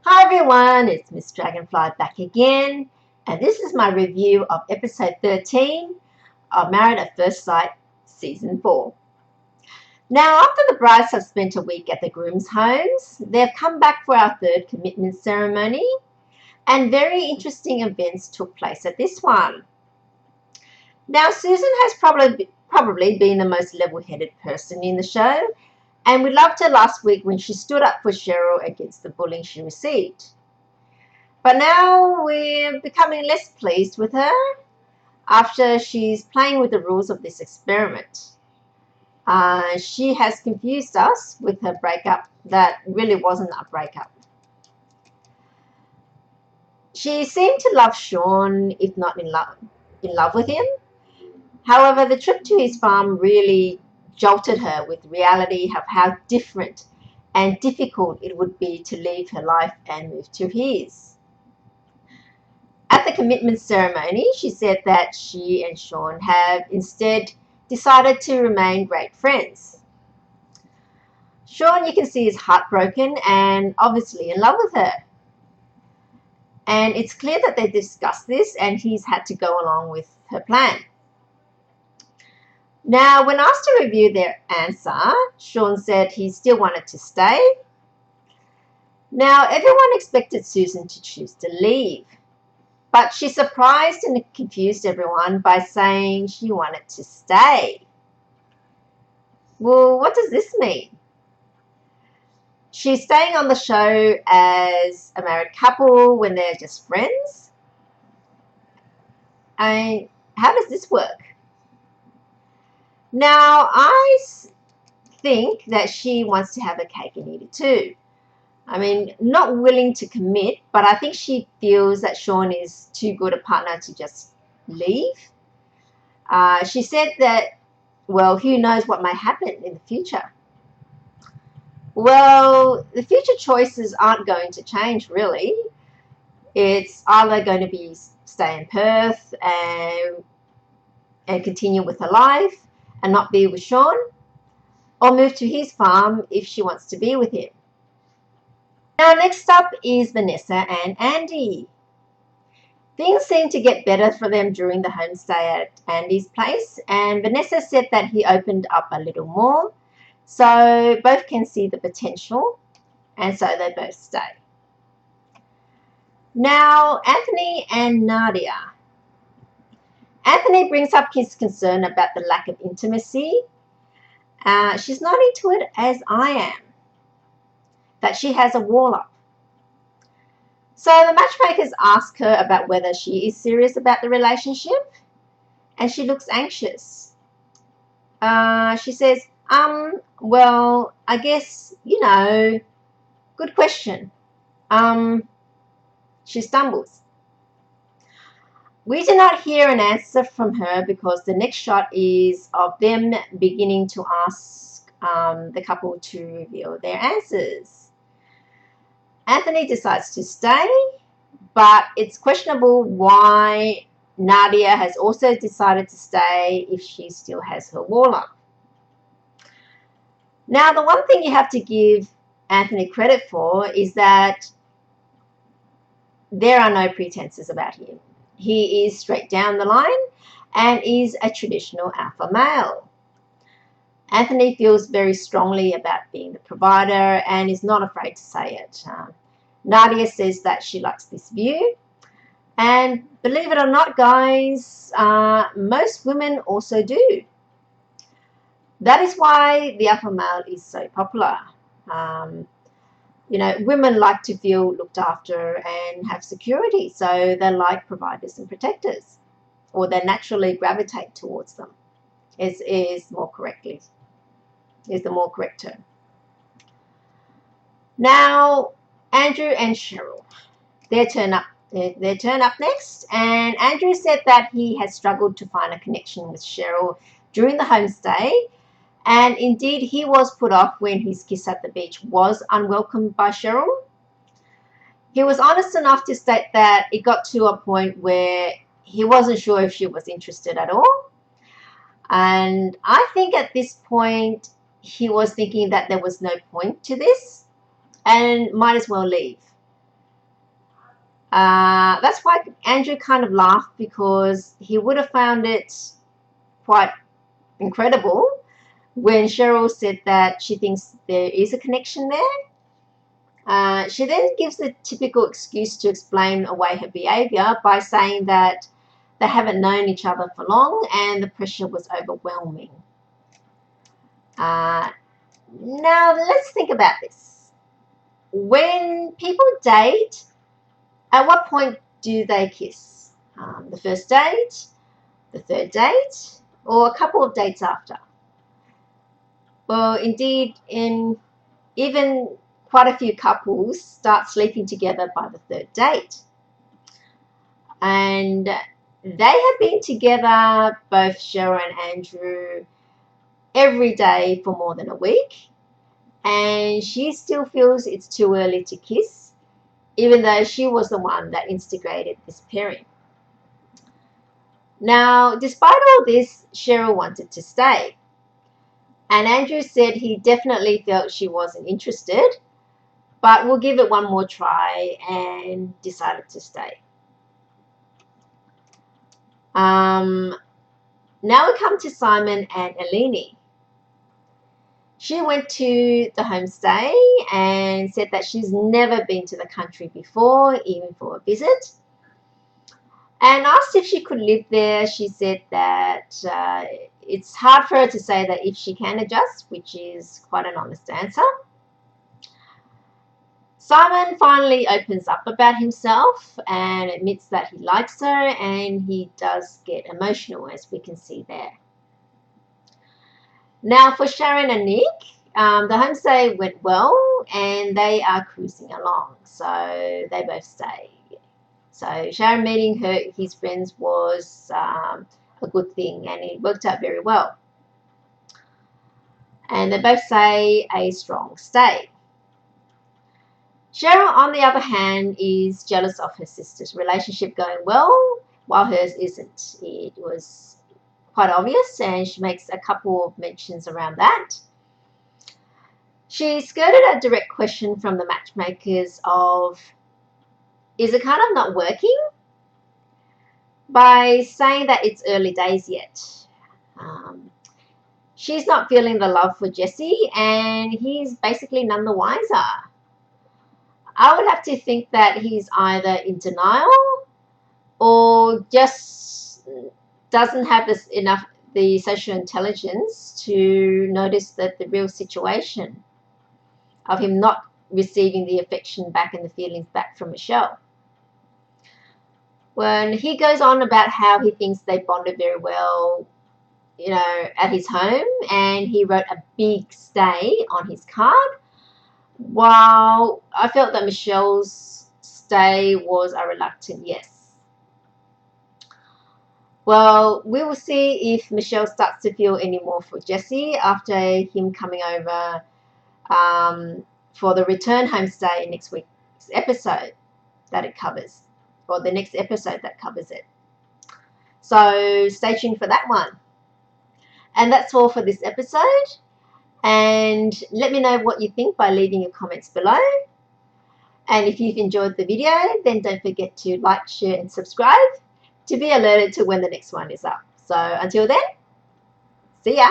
Hi everyone, it's Miss Dragonfly back again, and this is my review of episode 13 of Married at First Sight season 4. Now, after the brides have spent a week at the groom's homes, they've come back for our third commitment ceremony, and very interesting events took place at this one. Now, Susan has probably been the most level-headed person in the show, and we loved her last week when she stood up for Cheryl against the bullying she received. But now we're becoming less pleased with her after she's playing with the rules of this experiment. She has confused us with her breakup that really wasn't a breakup. She seemed to love Sean, if not in love with him. However, the trip to his farm really jolted her with reality of how different and difficult it would be to leave her life and move to his. At the commitment ceremony, she said that she and Sean have instead decided to remain great friends. Sean, you can see, is heartbroken and obviously in love with her. And it's clear that they discussed this and he's had to go along with her plan. Now, when asked to review their answer, Sean said he still wanted to stay. Now, everyone expected Susan to choose to leave. But she surprised and confused everyone by saying she wanted to stay. Well, what does this mean? She's staying on the show as a married couple when they're just friends? And how does this work? Now, I think that she wants to have a cake and eat it too. I mean, not willing to commit, but I think she feels that Sean is too good a partner to just leave. She said that, well, who knows what may happen in the future. Well, the future choices aren't going to change, really. It's either going to be stay in Perth and continue with her life and not be with Sean, or move to his farm if she wants to be with him. Now, next up is Vanessa and Andy. Things seemed to get better for them during the homestay at Andy's place, and Vanessa said that he opened up a little more, so both can see the potential, and so they both stay. Now, Anthony and Nadia. Anthony brings up his concern about the lack of intimacy. She's not into it as I am, that she has a wall up. So the matchmakers ask her about whether she is serious about the relationship, and she looks anxious. She says, well, I guess, good question. She stumbles. We do not hear an answer from her because the next shot is of them beginning to ask the couple to reveal their answers. Anthony decides to stay, but it's questionable why Nadia has also decided to stay if she still has her wall up. Now, the one thing you have to give Anthony credit for is that there are no pretenses about him. He is straight down the line and is a traditional alpha male. Anthony feels very strongly about being the provider and is not afraid to say it. Nadia says that she likes this view. And believe it or not, guys, most women also do. That is why the alpha male is so popular. Women like to feel looked after and have security, so they like providers and protectors, or they naturally gravitate towards them. Is the more correct term. Now, Andrew and Cheryl, their turn up next, and Andrew said that he has struggled to find a connection with Cheryl during the homestay, and indeed he was put off when his kiss at the beach was unwelcomed by Cheryl. He was honest enough to state that it got to a point where he wasn't sure if she was interested at all, and I think at this point he was thinking that there was no point to this and might as well leave. That's why Andrew kind of laughed, because he would have found it quite incredible when Cheryl said that she thinks there is a connection there. She then gives the typical excuse to explain away her behaviour by saying that they haven't known each other for long and the pressure was overwhelming. Now, let's think about this. When people date, at what point do they kiss? The first date, the third date, or a couple of dates after? Well, indeed, even quite a few couples start sleeping together by the third date. And they have been together, both Cheryl and Andrew, every day for more than a week. And she still feels it's too early to kiss, even though she was the one that instigated this pairing. Now, despite all this, Cheryl wanted to stay. And Andrew said he definitely felt she wasn't interested, but we'll give it one more try, and decided to stay. Now we come to Simon and Eleni. She went to the homestay and said that she's never been to the country before, even for a visit. And asked if she could live there. She said that it's hard for her to say that if she can adjust, which is quite an honest answer. Simon finally opens up about himself and admits that he likes her, and he does get emotional, as we can see there. Now for Sharon and Nick, the homestay went well and they are cruising along, so they both stay. So Sharon meeting his friends was a good thing, and it worked out very well. And they both say a strong stay. Cheryl, on the other hand, is jealous of her sister's relationship going well, while hers isn't. It was quite obvious, and she makes a couple of mentions around that. She skirted a direct question from the matchmakers of, is it kind of not working? By saying that it's early days yet. She's not feeling the love for Jesse, and he's basically none the wiser. I would have to think that he's either in denial or just doesn't have enough the social intelligence to notice that the real situation of him not receiving the affection back and the feelings back from Michelle. When he goes on about how he thinks they bonded very well, at his home, and he wrote a big stay on his card, while I felt that Michelle's stay was a reluctant yes. Well, we will see if Michelle starts to feel any more for Jesse after him coming over for the return homestay next week's episode that it covers, or the next episode that covers it. So stay tuned for that one. And that's all for this episode. And let me know what you think by leaving your comments below. And if you've enjoyed the video, then don't forget to like, share, and subscribe to be alerted to when the next one is up. So until then, see ya.